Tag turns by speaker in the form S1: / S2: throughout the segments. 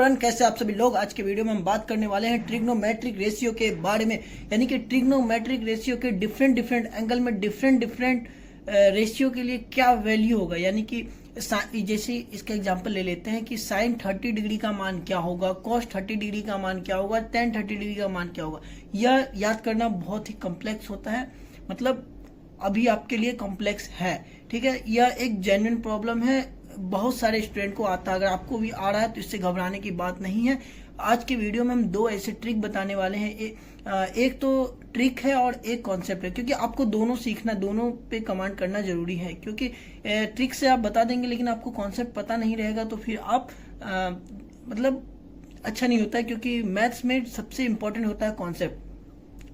S1: Everyone, कैसे आप सभी लोग। आज के वीडियो में हम बात करने वाले हैं ट्रिग्नोमेट्रिक रेशियो के बारे में, यानी कि ट्रिग्नोमेट्रिक रेशियो के डिफरेंट एंगल में डिफरेंट रेशियो के लिए क्या वैल्यू होगा। यानी कि जैसे इसका एग्जांपल ले लेते हैं कि साइन 30 डिग्री का मान क्या होगा, कॉस 30 डिग्री का मान क्या होगा, टेन 30 डिग्री का मान क्या होगा। यह याद करना बहुत ही कॉम्प्लेक्स होता है, मतलब अभी आपके लिए कॉम्प्लेक्स है, ठीक है। यह एक जेन्युइन प्रॉब्लम है, बहुत सारे स्टूडेंट को आता है। अगर आपको भी आ रहा है तो इससे घबराने की बात नहीं है। आज के वीडियो में हम दो ऐसे ट्रिक बताने वाले हैं, एक तो ट्रिक है और एक कॉन्सेप्ट है, क्योंकि आपको दोनों सीखना, दोनों पे कमांड करना जरूरी है। क्योंकि ट्रिक से आप बता देंगे लेकिन आपको कॉन्सेप्ट पता नहीं रहेगा तो फिर आप मतलब अच्छा नहीं होता है, क्योंकि मैथ्स में सबसे इम्पोर्टेंट होता है कॉन्सेप्ट।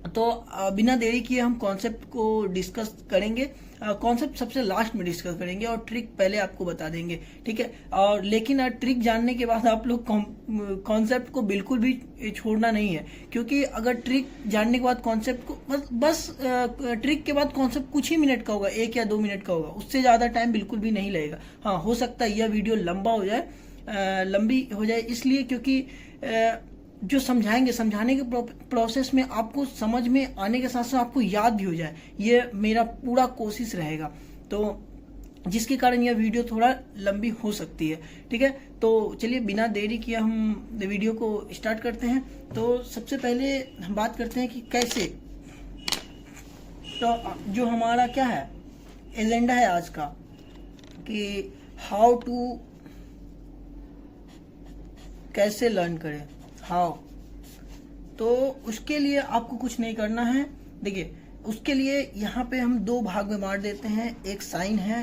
S1: तो बिना देरी किए हम कॉन्सेप्ट को डिस्कस करेंगे। कॉन्सेप्ट सबसे लास्ट में डिस्कस करेंगे और ट्रिक पहले आपको बता देंगे, ठीक है। और लेकिन ट्रिक जानने के बाद आप लोग कॉन्सेप्ट को बिल्कुल भी छोड़ना नहीं है, क्योंकि अगर ट्रिक जानने के बाद कॉन्सेप्ट को बस ट्रिक के बाद कॉन्सेप्ट कुछ ही मिनट का होगा, 1 या 2 मिनट का होगा, उससे ज़्यादा टाइम बिल्कुल भी नहीं लगेगा। हाँ, हो सकता है यह वीडियो लंबी हो जाए इसलिए क्योंकि जो समझाने के प्रोसेस में आपको समझ में आने के साथ साथ आपको याद भी हो जाए, ये मेरा पूरा कोशिश रहेगा। तो जिसके कारण यह वीडियो थोड़ा लंबी हो सकती है, ठीक है। तो चलिए बिना देरी किए हम वीडियो को स्टार्ट करते हैं। तो सबसे पहले हम बात करते हैं कि कैसे, तो जो हमारा क्या है एजेंडा है आज का, कि हाउ टू, कैसे लर्न करें, हाउ। तो उसके लिए आपको कुछ नहीं करना है। देखिए, उसके लिए यहाँ पे हम दो भाग में बांट देते हैं, एक साइन है,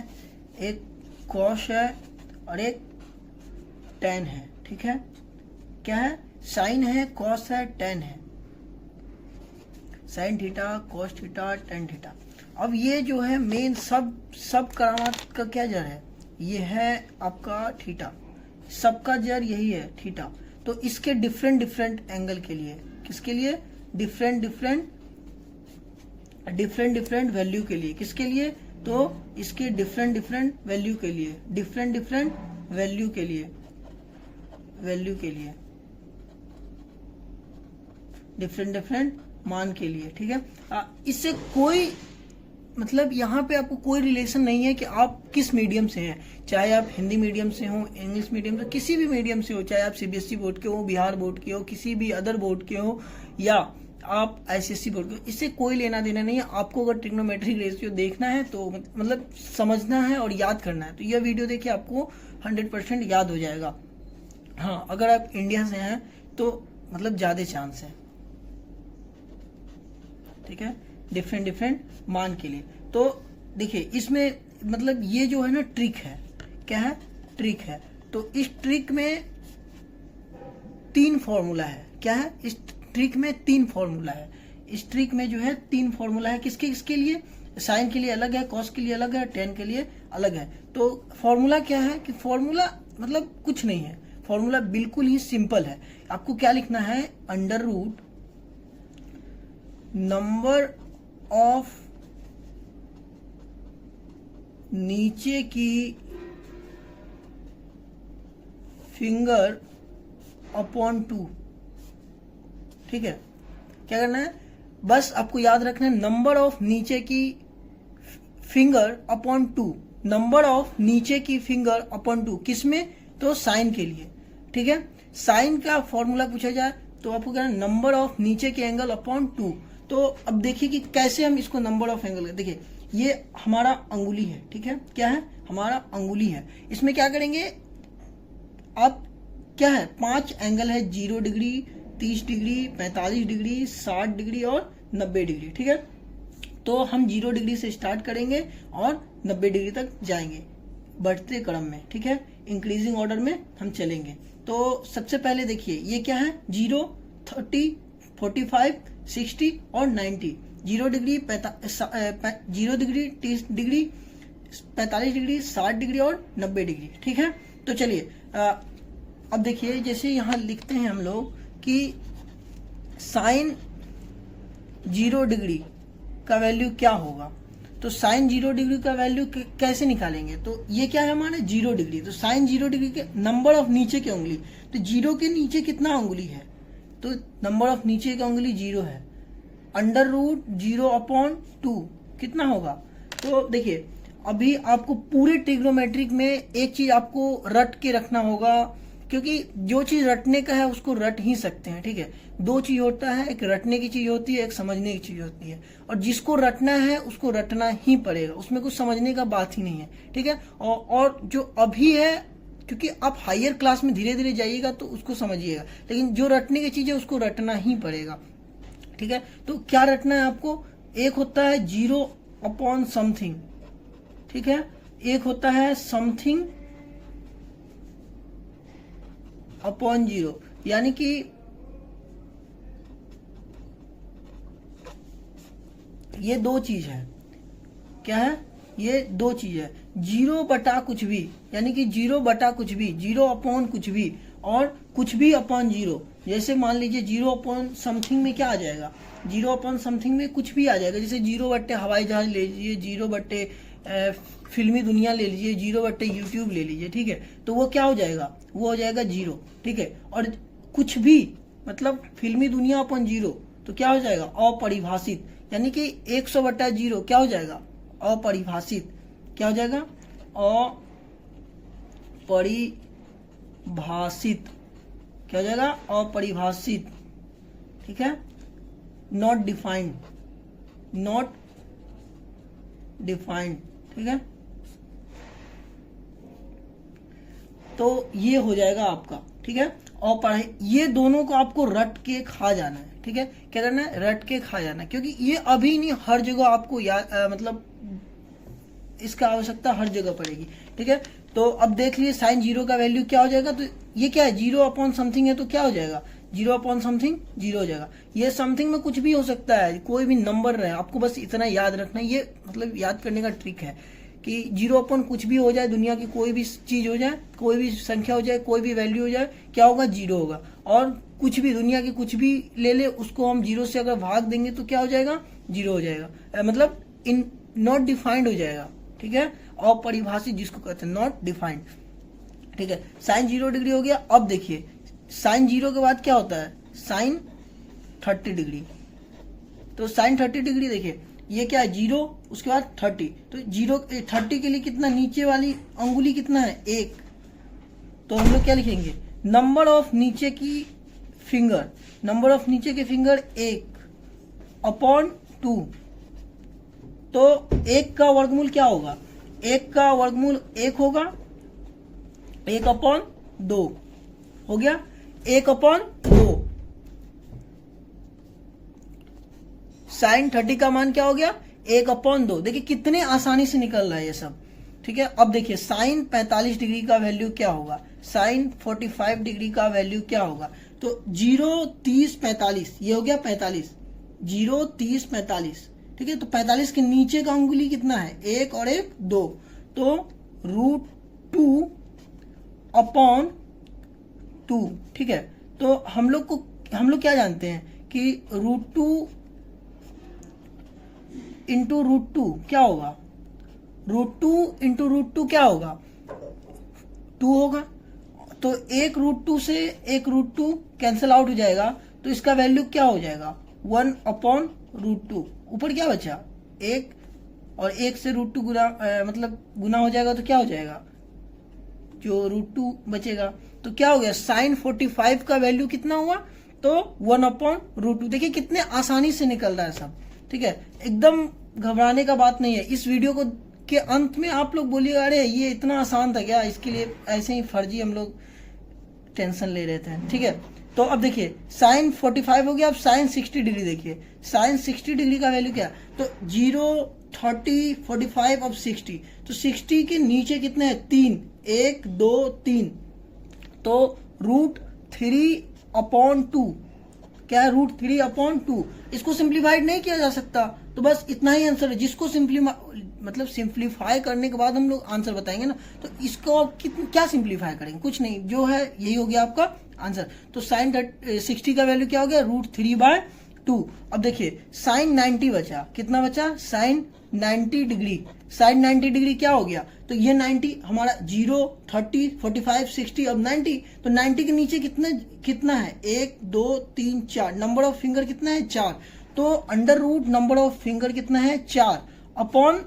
S1: एक कॉस है और एक टेन है, ठीक है। क्या है, साइन है, कॉस है, टेन है, sine theta, cos theta, tan theta. अब ये जो है मेन सब करामात का क्या जड़ है, ये है आपका थीटा, सबका जड़ यही है थीटा। तो इसके डिफरेंट एंगल के लिए, किसके लिए, डिफरेंट वैल्यू के लिए, किसके लिए, तो इसके डिफरेंट वैल्यू के लिए, डिफरेंट वैल्यू के लिए, डिफरेंट मान के लिए, ठीक है। इससे कोई मतलब यहाँ पे आपको कोई रिलेशन नहीं है कि आप किस मीडियम से हैं, चाहे आप हिंदी मीडियम से हो, इंग्लिश मीडियम से, किसी भी मीडियम से हो, चाहे आप सीबीएसई बोर्ड के हो, बिहार बोर्ड के हो, किसी भी अदर बोर्ड के हो, या आप आईसीएसई बोर्ड के हो, इससे कोई लेना देना नहीं है। आपको अगर ट्रिग्नोमेट्रिक रेशियो देखना है तो मतलब समझना है और याद करना है, तो यह वीडियो देखिए, आपको 100% याद हो जाएगा। हाँ, अगर आप इंडिया से हैं तो मतलब ज्यादा चांस है, ठीक है, डिफरेंट मान के लिए। तो देखिए, इसमें मतलब ये जो है ना ट्रिक है, क्या है, ट्रिक है। तो इस ट्रिक में 3 फॉर्मूला है, क्या है, इस ट्रिक में 3 फॉर्मूला है। इस ट्रिक में जो है 3 फॉर्मूला है, किसके लिए, साइन के लिए अलग है, कॉस के लिए अलग है, टेन के लिए अलग है। तो फॉर्मूला क्या है, कि फॉर्मूला मतलब कुछ नहीं है, फॉर्मूला बिल्कुल ही सिंपल है। आपको क्या लिखना है, अंडर रूट नंबर ऑफ नीचे की फिंगर अपॉन 2, ठीक है। क्या करना है, बस आपको याद रखना है, नंबर ऑफ नीचे की फिंगर अपॉन 2, नंबर ऑफ नीचे की फिंगर अपॉन 2, किसमें, तो साइन के लिए, ठीक है। साइन का फॉर्मूला पूछा जाए तो आपको क्या है, नंबर ऑफ नीचे के एंगल अपॉन 2। तो अब देखिए कि कैसे हम इसको नंबर ऑफ एंगल, देखिए ये हमारा अंगुली है, ठीक है, क्या है, हमारा अंगुली है। इसमें क्या करेंगे आप, क्या है, 5 एंगल है, 0 डिग्री, 30 डिग्री, 45 डिग्री, 60 डिग्री और 90 डिग्री, ठीक है। तो हम 0 डिग्री से स्टार्ट करेंगे और 90 डिग्री तक जाएंगे बढ़ते क्रम में, ठीक है, इंक्रीजिंग ऑर्डर में हम चलेंगे। तो सबसे पहले देखिए ये क्या है, 0, 30, 45, 60 और 90, 0 degree, 0 degree, 30 degree, 45 degree, 60 degree और 90 डिग्री, ठीक है। तो चलिए अब देखिए, जैसे यहाँ लिखते हैं हम लोग कि साइन 0 डिग्री का वैल्यू क्या होगा, तो साइन 0 डिग्री का वैल्यू कैसे निकालेंगे? तो ये क्या है हमारे 0 डिग्री, तो साइन 0 डिग्री के नंबर ऑफ नीचे की उंगली, तो 0 के नीचे कितना उंगली है? तो नंबर ऑफ नीचे का उंगली 0 है, अंडर रूट 0/2 कितना होगा? तो देखिए अभी आपको पूरे ट्रिग्नोमेट्रिक में एक चीज आपको रट के रखना होगा, क्योंकि जो चीज रटने का है उसको रट ही सकते हैं, ठीक है। दो चीज होता है, एक रटने की चीज होती है, एक समझने की चीज होती है, और जिसको रटना है उसको रटना ही पड़ेगा, उसमें कुछ समझने का बात ही नहीं है, ठीक है। और जो अभी है, क्योंकि आप हायर क्लास में धीरे धीरे जाइएगा तो उसको समझिएगा, लेकिन जो रटने की चीज है उसको रटना ही पड़ेगा, ठीक है। तो क्या रटना है आपको? एक होता है 0/समथिंग, ठीक है, एक होता है समथिंग अपॉन 0, यानी कि ये दो चीज है। क्या है? ये दो चीज है, 0 बटा कुछ भी, यानी कि 0 बटा कुछ भी, 0 अपॉन कुछ भी, और कुछ भी अपॉन 0। जैसे मान लीजिए 0 अपॉन समथिंग में क्या आ जाएगा? 0 अपॉन समथिंग में कुछ भी आ जाएगा, जैसे 0 बट्टे हवाई जहाज ले लीजिए, 0 बट्टे फिल्मी दुनिया ले लीजिए, 0 बट्टे यूट्यूब ले लीजिए, ठीक है। तो वो क्या हो जाएगा? वो हो जाएगा 0, ठीक है। और कुछ भी मतलब फिल्मी दुनिया अपॉन 0, तो क्या हो जाएगा? अपरिभाषित, यानी कि 100 बट्टा 0 क्या हो जाएगा? अपरिभाषित। क्या हो जाएगा? अपरिभाषित। क्या हो जाएगा? अपरिभाषित, ठीक है। नॉट डिफाइंड, नॉट डिफाइंड, ठीक है। तो ये हो जाएगा आपका, ठीक है। और पढ़ाई, ये दोनों को आपको रट के खा जाना है, ठीक है। क्या करना है? रट के खा जाना है, क्योंकि ये अभी नहीं, हर जगह आपको याद मतलब इसका आवश्यकता हर जगह पड़ेगी, ठीक है। तो अब देख लीजिए साइन 0 का वैल्यू क्या हो जाएगा? तो ये क्या है? 0 अपॉन समथिंग है, तो क्या हो जाएगा? 0 अपॉन समथिंग 0 हो जाएगा। ये समथिंग में कुछ भी हो सकता है, कोई भी नंबर रहे, आपको बस इतना याद रखना है। ये मतलब याद करने का ट्रिक है कि 0 अपॉन कुछ भी हो जाए, दुनिया की कोई भी चीज हो जाए, कोई भी संख्या हो जाए, कोई भी वैल्यू हो जाए, क्या होगा? 0 होगा। और कुछ भी, दुनिया की कुछ भी ले ले, उसको हम 0 से अगर भाग देंगे तो क्या हो जाएगा? 0 हो जाएगा, मतलब इन नॉट डिफाइंड हो जाएगा, ठीक है। अपरिभाषित जिसको कहते हैं, नॉट डिफाइंड, ठीक है। साइन 0 डिग्री हो गया। अब देखिए साइन 0 के बाद क्या होता है? Sine 30 degree. तो साइन 30 डिग्री देखिए, ये क्या है? 0, उसके बाद 30। तो 30 के लिए कितना नीचे वाली अंगुली कितना है? 1। तो हम लोग क्या लिखेंगे? नंबर ऑफ नीचे की फिंगर, नंबर ऑफ नीचे के फिंगर 1/2। तो 1 का वर्गमूल क्या होगा? 1 का वर्गमूल 1 होगा, 1/2 हो गया, 1/2। साइन 30 का मान क्या हो गया? 1/2। देखिए कितने आसानी से निकल रहा है ये सब, ठीक है। अब देखिए साइन 45 डिग्री का वैल्यू क्या होगा? साइन 45 डिग्री का वैल्यू क्या होगा? तो 0, 30, 45, ये हो गया 45, 0, 30, 45, ठीक है। तो 45 के नीचे का अंगुली कितना है? 1 और 1 2, तो √2/2, ठीक है। तो हम लोग क्या जानते हैं कि √2 इंटू √2 क्या होगा? √2 इंटू √2 क्या होगा? 2 होगा। तो 1 √2 से 1 √2 कैंसिल आउट हो जाएगा, तो इसका वैल्यू क्या हो जाएगा? 1/√2। ऊपर क्या बचा? 1, और 1 से √2 गुना मतलब गुना हो जाएगा, तो क्या हो जाएगा? जो √2 बचेगा। तो क्या हो गया? साइन 45 का वैल्यू कितना हुआ? तो 1/√2। देखिए कितने आसानी से निकल रहा है सब, ठीक है। एकदम घबराने का बात नहीं है। इस वीडियो को के अंत में आप लोग बोलिएगा अरे ये इतना आसान था क्या? इसके लिए ऐसे ही फर्जी हम लोग टेंशन ले रहे थे, ठीक है। तो अब देखिए साइन 45 हो गया। अब साइन 60 डिग्री देखिए, साइन 60 डिग्री का वैल्यू क्या? तो 0, 30, 45 अब 60। तो 60 के नीचे कितने हैं? 3, 1 2 3, तो √3/2 क्या है? √3/2। इसको सिंप्लीफाइड नहीं किया जा सकता, तो बस इतना ही आंसर है। जिसको सिंप्लीफाई करने के बाद हम लोग आंसर बताएंगे ना, तो इसको क्या सिंप्लीफाई करेंगे? कुछ नहीं, जो है यही हो गया आपका आंसर। तो साइन 60 का वैल्यू क्या हो गया? √3/2। 2। अब देखिए साइन 90 बचा, कितना बचा, साइन 90 डिग्री। साइन 90 डिग्री क्या हो गया, तो ये 90 हमारा 0, 30, 45, 60, अब 90, तो 90 के नीचे कितना है, 1 2 3 4, नंबर ऑफ फिंगर कितना है, 4। तो under root number of finger कितना है, 4 अपॉन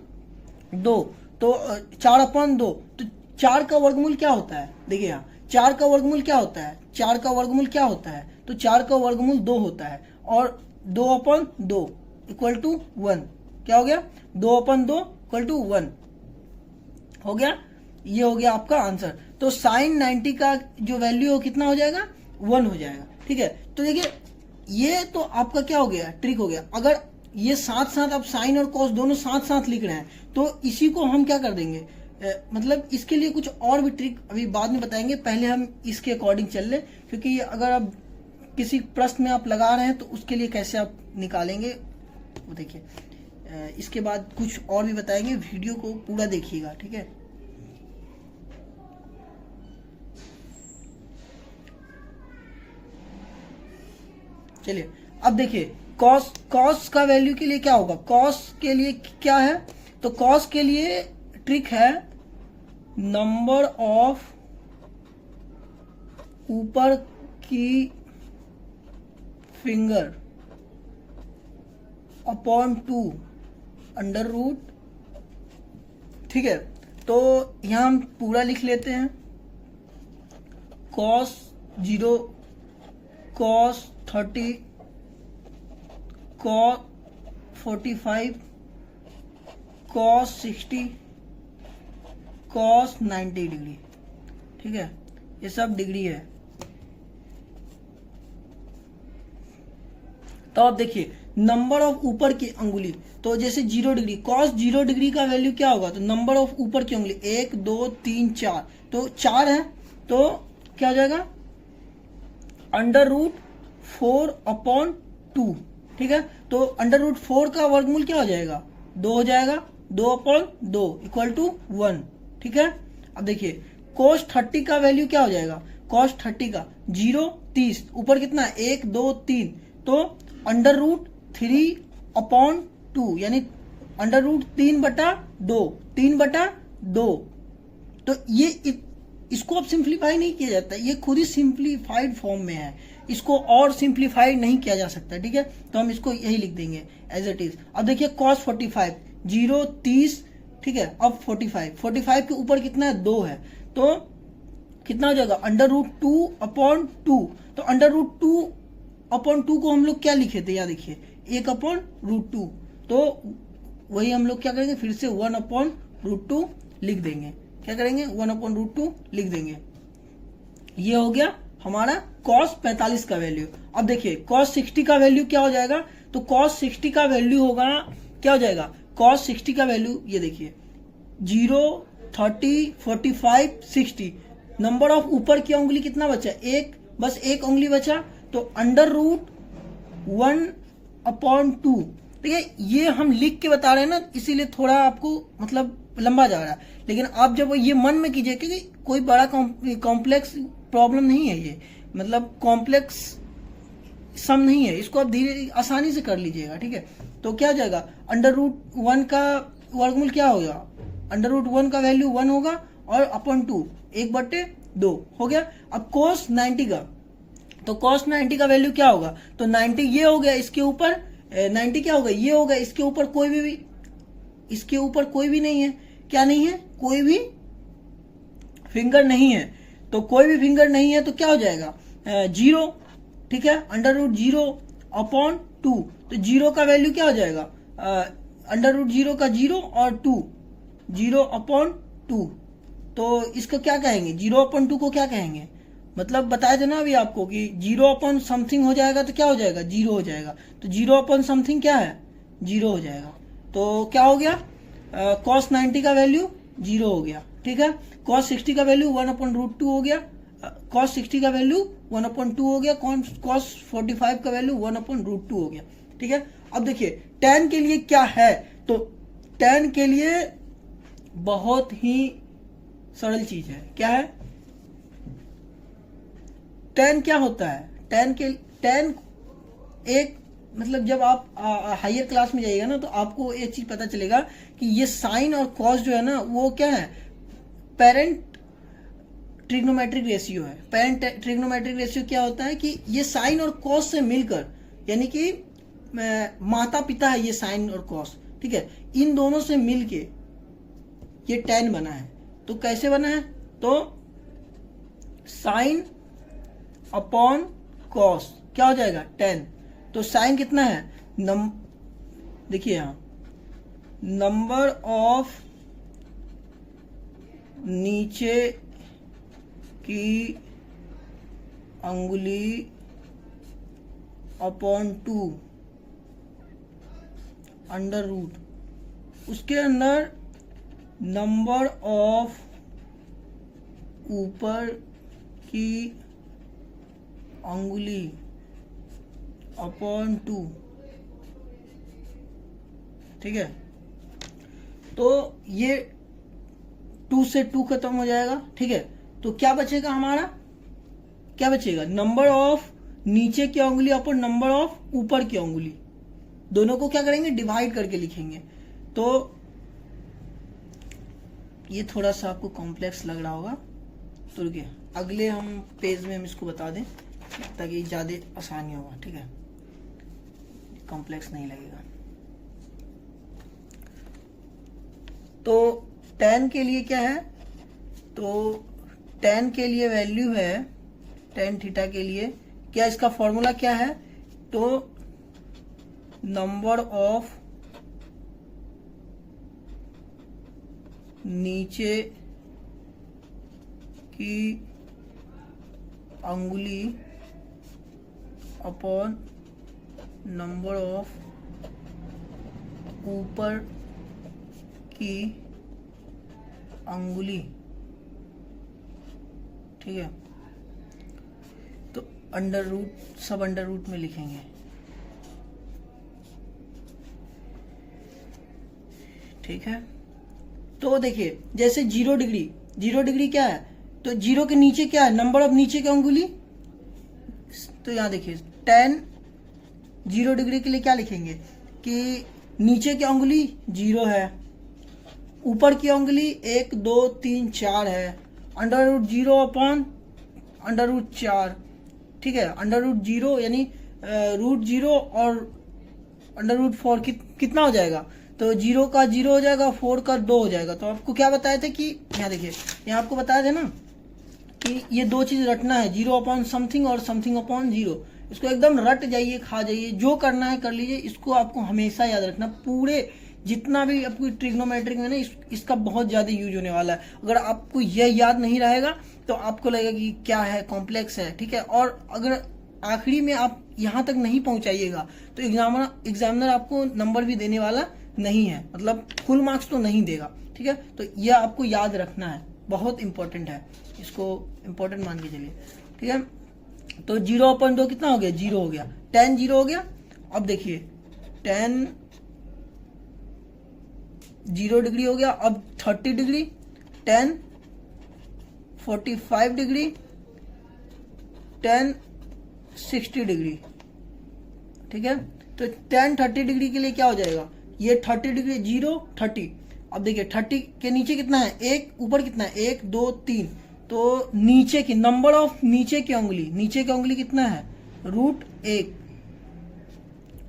S1: 2, तो 4 अपॉन 2, तो 4 का वर्गमूल क्या होता है, देखिए यहाँ 4 का वर्गमूल क्या होता है, 4 का वर्गमूल क्या होता है, तो 4 का वर्गमूल 2 होता है, और 2 अपॉन 2 इक्वल टू 1, क्या हो गया, 2 अपॉन 2 इक्वल टू 1 हो गया। ये हो गया आपका आंसर। तो साइन 90 का जो वैल्यू हो कितना हो जाएगा, 1 हो जाएगा। ठीक है, तो देखिए ये तो आपका क्या हो गया, ट्रिक हो गया। अगर ये साथ साथ आप साइन और कॉस दोनों साथ साथ लिख रहे हैं तो इसी को हम क्या कर देंगे, मतलब इसके लिए कुछ और भी ट्रिक अभी बाद में बताएंगे, पहले हम इसके अकॉर्डिंग चल ले, क्योंकि अगर आप किसी प्रश्न में आप लगा रहे हैं तो उसके लिए कैसे आप निकालेंगे वो देखिए, इसके बाद कुछ और भी बताएंगे, वीडियो को पूरा देखिएगा। ठीक है, चलिए अब देखिए कॉस का वैल्यू के लिए क्या होगा, कॉस के लिए क्या है, तो कॉस के लिए ट्रिक है नंबर ऑफ ऊपर की फिंगर अपॉन 2 अंडर रूट। ठीक है, तो यहां हम पूरा लिख लेते हैं, cos 0, cos 30, cos 45, cos 60, cos 90 degree. ठीक है, ये सब डिग्री है। तो अब देखिए नंबर ऑफ ऊपर की अंगुली, तो जैसे 0 डिग्री, कॉस 0 डिग्री का वैल्यू क्या होगा, तो नंबर ऑफ ऊपर की अंगुली 1 2 3 4, तो 4 है, तो क्या हो जाएगा, अंडर रूट 4 अपॉन 2। ठीक है, तो अंडर रूट 4 का वर्गमूल क्या हो जाएगा, 2 हो जाएगा, 2 अपॉन 2 इक्वल टू 1। ठीक है, अब देखिए कोस 30 का वैल्यू क्या हो जाएगा, कोस 30 का 0 30, ऊपर कितना 1 2 3, तो अंडर रूट 3 अपॉन 2, यानी अंडर रूट 3/2, 3/2। तो ये इसको अब सिंप्लीफाई नहीं किया जाता, ये खुद ही सिंप्लीफाइड फॉर्म में है, इसको और सिंप्लीफाइड नहीं किया जा सकता। ठीक है, तो हम इसको यही लिख देंगे एज इट इज। अब देखिए cos 45, 0 30, ठीक है, अब 45 के ऊपर कितना है, 2 है, तो कितना हो जाएगा, अंडर रूट 2 अपॉन 2। तो अंडर रूट 2 अपॉन 2 को हम लोग क्या लिखे थे, यहाँ देखिए 1 अपॉन रूट 2, तो वही हम लोग क्या करेंगे, फिर से 1 अपॉन रूट 2 लिख देंगे। क्या करेंगे, 1 अपॉन रूट 2 लिख देंगे। ये हो गया हमारा cos 45 का वैल्यू। अब देखिए cos 60 का वैल्यू क्या हो जाएगा, तो cos 60 का वैल्यू होगा, क्या हो जाएगा, cos 60 का वैल्यू ये देखिए 0 30 45 60, नंबर ऑफ ऊपर की उंगली कितना बचा, एक, बस एक उंगली बचा, तो अंडर रूट 1 अपॉन 2। ठीक है, ये हम लिख के बता रहे हैं ना, इसीलिए थोड़ा आपको मतलब लंबा जा रहा है, लेकिन आप जब ये मन में कीजिए, क्योंकि कोई बड़ा कॉम्प्लेक्स प्रॉब्लम नहीं है, ये मतलब कॉम्प्लेक्स सम नहीं है, इसको आप धीरे आसानी से कर लीजिएगा। ठीक है, तो क्या हो जाएगा, अंडर रूट 1 का वर्गमूल क्या होगा, अंडर रूट 1 का वैल्यू 1 होगा, और अपॉन 2 1/2 हो गया। अब cos 90 का, तो cos 90 का वैल्यू क्या होगा, तो 90 ये हो गया, इसके ऊपर 90 क्या होगा, ये होगा, इसके ऊपर कोई भी, इसके ऊपर कोई भी नहीं है, क्या नहीं है, कोई भी फिंगर नहीं है, तो कोई भी फिंगर नहीं है तो क्या हो जाएगा, 0। ठीक है, अंडर रूट 0 अपॉन 2, तो 0 का वैल्यू क्या हो जाएगा, अंडर रूट 0 का 0 और 2, 0 अपॉन 2, तो इसको क्या कहेंगे, 0 अपॉन 2 को क्या कहेंगे, मतलब बताया था ना अभी आपको कि 0 अपॉन समथिंग हो जाएगा तो क्या हो जाएगा, 0 हो जाएगा, तो 0 अपॉन समथिंग क्या है, 0 हो जाएगा। तो क्या हो गया, cos 90 का वैल्यू 0 हो गया। ठीक है, cos 60 का वैल्यू 1 अपॉन रूट 2 हो गया, cos 60 का वैल्यू 1 अपॉन 2 हो गया, cos 45 का वैल्यू 1 अपॉन रूट 2 हो गया। ठीक है, अब देखिए tan के लिए क्या है, तो tan के लिए बहुत ही सरल चीज है, क्या है, tan क्या होता है, tan एक मतलब जब आप हायर क्लास में जाइएगा ना तो आपको एक चीज पता चलेगा कि ये साइन और कॉस जो है ना वो क्या है, पेरेंट ट्रिग्नोमेट्रिक रेशियो है। पेरेंट ट्रिग्नोमेट्रिक रेशियो क्या होता है कि ये साइन और कॉस से मिलकर, यानी कि माता पिता है ये साइन और कॉस, ठीक है, इन दोनों से मिलके ये tan बना है। तो कैसे बना है, तो साइन अपॉन कॉस क्या हो जाएगा, tan। तो साइन कितना है, देखिए यहां नंबर ऑफ नीचे की अंगुली अपॉन 2 अंडर रूट, उसके अंदर नंबर ऑफ ऊपर की अंगुली अपॉन 2, ठीक है। तो ये 2 से 2 खत्म हो जाएगा, ठीक है। तो क्या बचेगा हमारा, क्या बचेगा, नंबर ऑफ नीचे की अंगुली अपॉन नंबर ऑफ ऊपर की अंगुली, दोनों को क्या करेंगे, डिवाइड करके लिखेंगे। तो ये थोड़ा सा आपको कॉम्प्लेक्स लग रहा होगा, तो रुकिए अगले हम पेज में हम इसको बता दें ताकि ज़्यादा आसानी होगा, ठीक है, कॉम्प्लेक्स नहीं लगेगा। तो tan के लिए क्या है, तो tan के लिए वैल्यू है, tan थीटा के लिए क्या, इसका फॉर्मूला क्या है, तो नंबर ऑफ नीचे की अंगुली अपॉन नंबर ऑफ ऊपर की अंगुली, ठीक है। तो अंडर रूट, सब अंडर रूट में लिखेंगे, ठीक है। तो देखिए जैसे 0 डिग्री, 0 डिग्री क्या है, तो 0 के नीचे क्या है, नंबर ऑफ नीचे की अंगुली। तो यहां देखिए tan 0 डिग्री के लिए क्या लिखेंगे कि नीचे की अंगुली 0 है, ऊपर की अंगुली 1 2 3 4 है, under root 0 upon under root 4, ठीक है। अंडर रूट 0 यानी रूट 0 और अंडर रूट 4 कितना हो जाएगा, तो 0 का 0 हो जाएगा, 4 का 2 हो जाएगा। तो आपको क्या बताया था कि यहाँ देखिए, यहाँ आपको बताया था ना कि ये दो चीज रटना है, 0 अपॉन समथिंग और समथिंग अपॉन 0। इसको एकदम रट जाइए, खा जाइए, जो करना है कर लीजिए, इसको आपको हमेशा याद रखना। पूरे जितना भी आपको ट्रिग्नोमेट्रिक में ना इसका बहुत ज्यादा यूज होने वाला है। अगर आपको यह याद नहीं रहेगा तो आपको लगेगा कि क्या है, कॉम्प्लेक्स है, ठीक है। और अगर आखिरी में आप यहाँ तक नहीं पहुंचाइएगा तो एग्जामिनर आपको नंबर भी देने वाला नहीं है, मतलब फुल मार्क्स तो नहीं देगा, ठीक है। तो यह आपको याद रखना है, बहुत इंपॉर्टेंट है, इसको इंपॉर्टेंट मान के चलिए, ठीक है। तो 0/2 कितना हो गया, 0 हो गया, tan 0 हो गया। अब देखिए tan 0 डिग्री हो गया, अब 30 degree, tan 45 degree, tan 60 degree, ठीक है। तो tan 30 डिग्री के लिए क्या हो जाएगा, ये 30 डिग्री 0 30। अब देखिए 30 के नीचे कितना है, 1, ऊपर कितना है, 1 2 3। तो नीचे की नंबर ऑफ नीचे की उंगली, नीचे की उंगली कितना है, √1,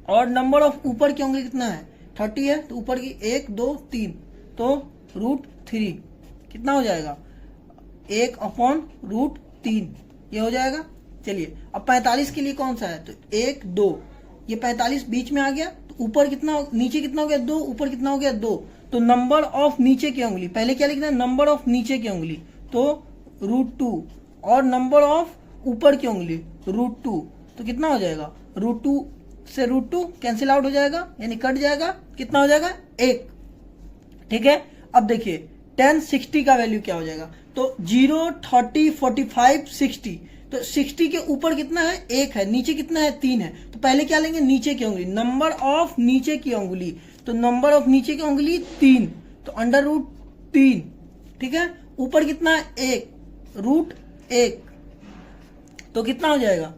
S1: और नंबर ऑफ ऊपर की उंगली कितना है, 30 है, तो ऊपर की 1 2 3, तो √3 कितना हो जाएगा, 1/√3 ये हो जाएगा। चलिए अब 45 के लिए कौन सा है, तो 1 2, ये 45 बीच में आ गया, तो ऊपर कितना, नीचे कितना हो गया 2, ऊपर कितना हो गया 2। तो नंबर ऑफ नीचे की उंगली, पहले क्या लिखना है, नंबर ऑफ नीचे की उंगली, तो √2, और नंबर ऑफ ऊपर की उंगली √2, तो कितना हो जाएगा, √2 से √2 कैंसिल आउट हो जाएगा, यानी कट जाएगा, कितना हो जाएगा 1, ठीक है। अब देखिए tan 60 का वैल्यू क्या हो जाएगा, तो 0 30 45 60, तो 60 के ऊपर कितना है, 1 है, नीचे कितना है, 3 है। तो पहले क्या लेंगे, नीचे की उंगली, नंबर ऑफ नीचे की उंगली, तो नंबर ऑफ नीचे की उंगली 3, तो √3, ठीक है। ऊपर कितना है, 1, √1, तो कितना हो जाएगा,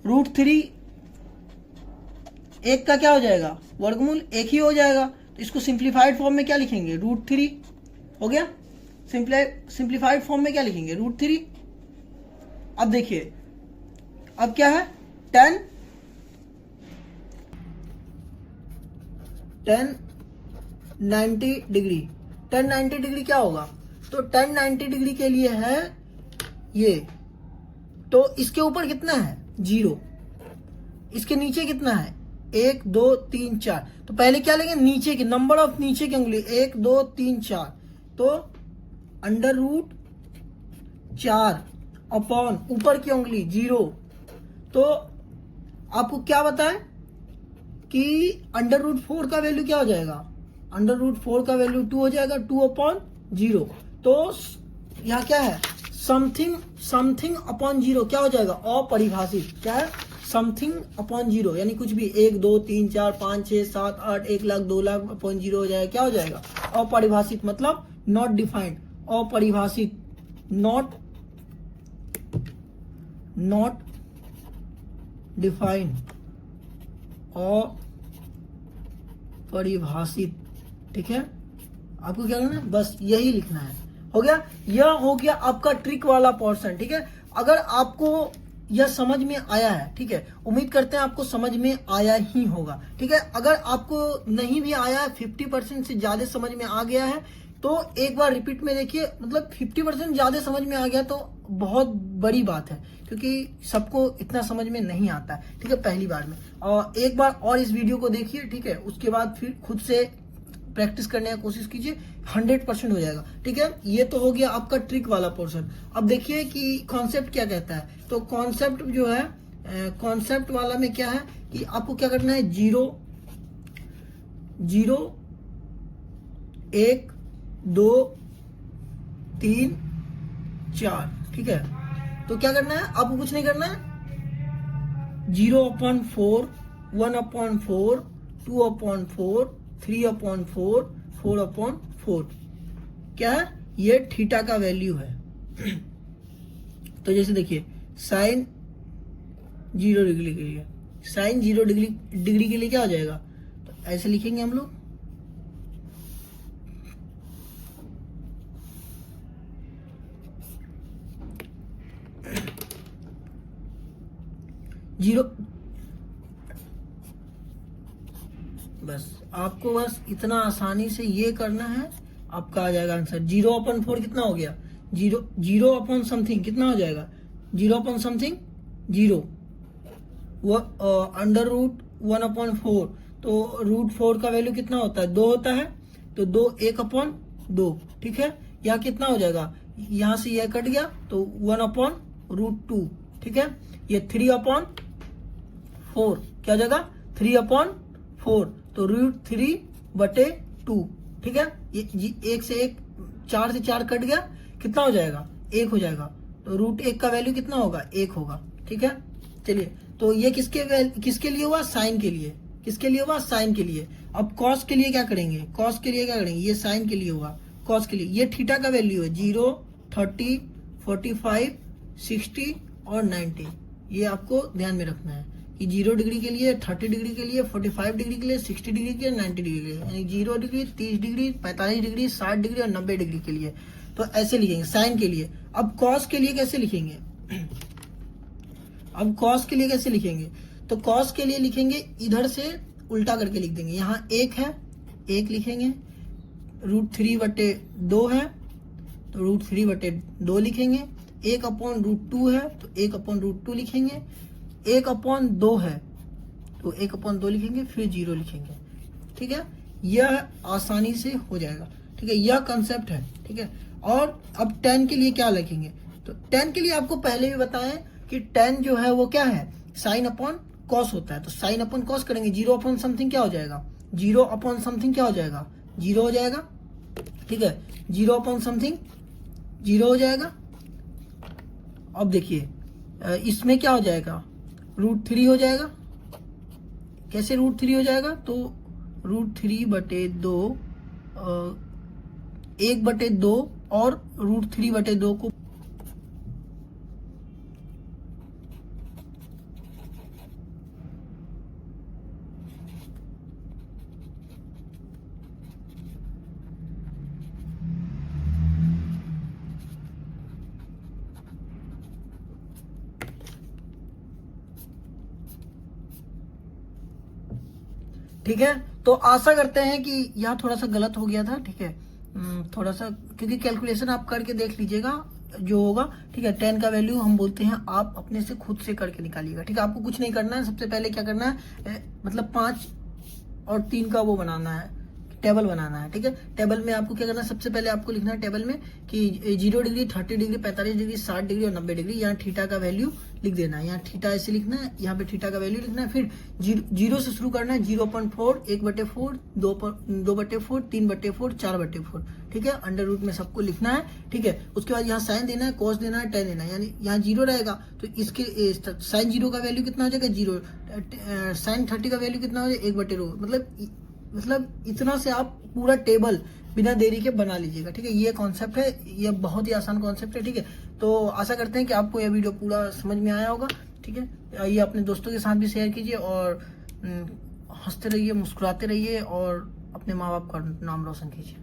S1: √3 एक का क्या हो जाएगा, वर्गमूल एक ही हो जाएगा। तो इसको सिंप्लीफाइड फॉर्म में क्या लिखेंगे, √3 हो गया। सिंप्लीफाइड फॉर्म में क्या लिखेंगे, √3। अब देखिए अब क्या है, 10 90 डिग्री। 10 90 डिग्री क्या होगा, तो 10 90 डिग्री के लिए है ये, तो इसके ऊपर कितना है 0, इसके नीचे कितना है 1 2 3 4। तो पहले क्या लेंगे, नीचे की नंबर ऑफ नीचे की उंगली 1 2 3 4, तो √4 अपॉन ऊपर की उंगली 0। तो आपको क्या बताए कि √4 का वैल्यू क्या हो जाएगा, √4 का वैल्यू 2 हो जाएगा, 2/0। तो यहाँ क्या है, समथिंग अपॉन 0 क्या हो जाएगा, अपरिभाषित। क्या है, समथिंग अपॉन 0, यानी कुछ भी 1 2 3 4 5 6 7 8 1 लाख 2 लाख अपॉन 0 हो जाएगा। क्या हो जाएगा, अपरिभाषित, मतलब नॉट डिफाइंड, अपरिभाषित, नॉट डिफाइंड, अपरिभाषित। ठीक है, आपको क्या करना है, बस यही लिखना है। हो गया, यह हो गया आपका ट्रिक वाला पोर्शन। ठीक है, अगर आपको यह समझ में आया है, ठीक है, उम्मीद करते हैं आपको समझ में आया ही होगा। ठीक है, अगर आपको नहीं भी आया है, 50% से ज्यादा समझ में आ गया है, तो एक बार रिपीट में देखिए, मतलब 50% ज्यादा समझ में आ गया तो बहुत बड़ी बात है, क्योंकि सबको इतना समझ में नहीं आता है। ठीक है, पहली बार में। और एक बार और इस वीडियो को देखिए, ठीक है, उसके बाद फिर खुद से प्रैक्टिस करने की कोशिश कीजिए, 100% हो जाएगा। ठीक है, ये तो हो गया आपका ट्रिक वाला पोर्शन। अब देखिए कि कॉन्सेप्ट क्या कहता है। तो कॉन्सेप्ट जो है, कॉन्सेप्ट वाला में क्या है कि आपको क्या करना है, 0 0 1 2 3 4। ठीक है, तो क्या करना है, आपको कुछ नहीं करना है, 0/4 1/4 2/4 3/4 4/4। क्या है, ये थीटा का वैल्यू है। तो जैसे देखिए साइन 0 डिग्री के लिए, साइन 0 डिग्री के लिए क्या हो जाएगा, तो ऐसे लिखेंगे हम लोग, जीरो। बस आपको बस इतना आसानी से ये करना है, आपका आ जाएगा आंसर। 0/4 कितना हो गया, 0 अपॉन समथिंग कितना हो जाएगा, 0 अपॉन समथिंग 0, √1/4। तो √4 का वैल्यू कितना होता है, 2 होता है, तो 2 1/2। ठीक है, यहाँ कितना हो जाएगा, यहाँ से यह कट गया तो 1/√2। ठीक है, ये 3/4 क्या हो जाएगा, 3/4, तो √3/2। ठीक है, ये 1 से 1 4 से 4 कट गया, कितना हो जाएगा, 1 हो जाएगा। तो √1 का वैल्यू कितना होगा, 1 होगा। ठीक है, चलिए, तो ये किसके लिए हुआ, साइन के लिए। किसके लिए हुआ, साइन के लिए। अब कॉस के लिए क्या करेंगे, कॉस के लिए क्या करेंगे, ये साइन के लिए हुआ, कॉस के लिए ये थीटा का वैल्यू है, 0 30 45 60 और 90। ये आपको ध्यान में रखना है कि 0 डिग्री के लिए, 30 डिग्री के लिए, 45 डिग्री के लिए, 60 डिग्री के लिए, 90 डिग्री के लिए, यानी 0 डिग्री 30 डिग्री 45 डिग्री 60 डिग्री और 90 डिग्री के लिए। तो ऐसे लिखेंगे साइन के लिए। अब कॉस के लिए कैसे लिखेंगे, अब कॉस के लिए कैसे लिखेंगे, तो कॉस के लिए लिखेंगे इधर से उल्टा करके लिख देंगे। यहाँ 1 है, 1 लिखेंगे, √3/2 है तो √3/2 लिखेंगे, 1/√2 है तो 1/√2 लिखेंगे, 1/2 है तो 1/2 लिखेंगे, फिर 0 लिखेंगे। ठीक है, यह आसानी से हो जाएगा। ठीक है, यह कंसेप्ट है। ठीक है, और अब 10 के लिए क्या लिखेंगे, तो 10 के लिए आपको पहले भी बताएं कि 10 जो है वो क्या है, साइन अपॉन कॉस होता है। तो साइन अपॉन कॉस करेंगे, 0 अपॉन समथिंग क्या हो जाएगा, 0 अपॉन समथिंग क्या हो जाएगा, 0 हो जाएगा। ठीक है, 0 अपॉन समथिंग 0 हो जाएगा। अब देखिए इसमें क्या हो जाएगा, √3 हो जाएगा। कैसे √3 हो जाएगा, तो √3/2 1/2 और √3/2 को ठीक है। तो आशा करते हैं कि यहाँ थोड़ा सा गलत हो गया था, ठीक है, थोड़ा सा, क्योंकि कैलकुलेशन आप करके देख लीजिएगा जो होगा, ठीक है। 10 का वैल्यू हम बोलते हैं आप अपने से खुद से करके निकालिएगा, ठीक है। आपको कुछ नहीं करना है, सबसे पहले क्या करना है, मतलब 5 और 3 का वो बनाना है, टेबल बनाना है, ठीक है। टेबल में आपको क्या करना है, सबसे पहले आपको लिखना है टेबल में कि 0 डिग्री, 30 डिग्री, 45 डिग्री, 60 डिग्री और 90 डिग्री। यहाँ थीटा का वैल्यू लिख देना है, यहाँ थीटा ऐसे लिखना है, यहाँ पे थीटा का वैल्यू लिखना है। फिर 0 से शुरू करना है, 0.4, 1/4, 2/4, 3/4, 4/4, ठीक है। अंडर रूट में सबको लिखना है, ठीक है। उसके बाद यहाँ साइन देना है, कॉस देना है, टेन देना है, यानी यहाँ 0 रहेगा तो इसके साइन 0 का वैल्यू कितना हो जाएगा 0, साइन 30 का वैल्यू कितना हो जाएगा 1/√, मतलब इतना से आप पूरा टेबल बिना देरी के बना लीजिएगा, ठीक है। ये कॉन्सेप्ट है, ये बहुत ही आसान कॉन्सेप्ट है, ठीक है। तो आशा करते हैं कि आपको यह वीडियो पूरा समझ में आया होगा, ठीक है। ये अपने दोस्तों के साथ भी शेयर कीजिए और हंसते रहिए, मुस्कुराते रहिए और अपने माँ बाप का नाम रोशन कीजिए।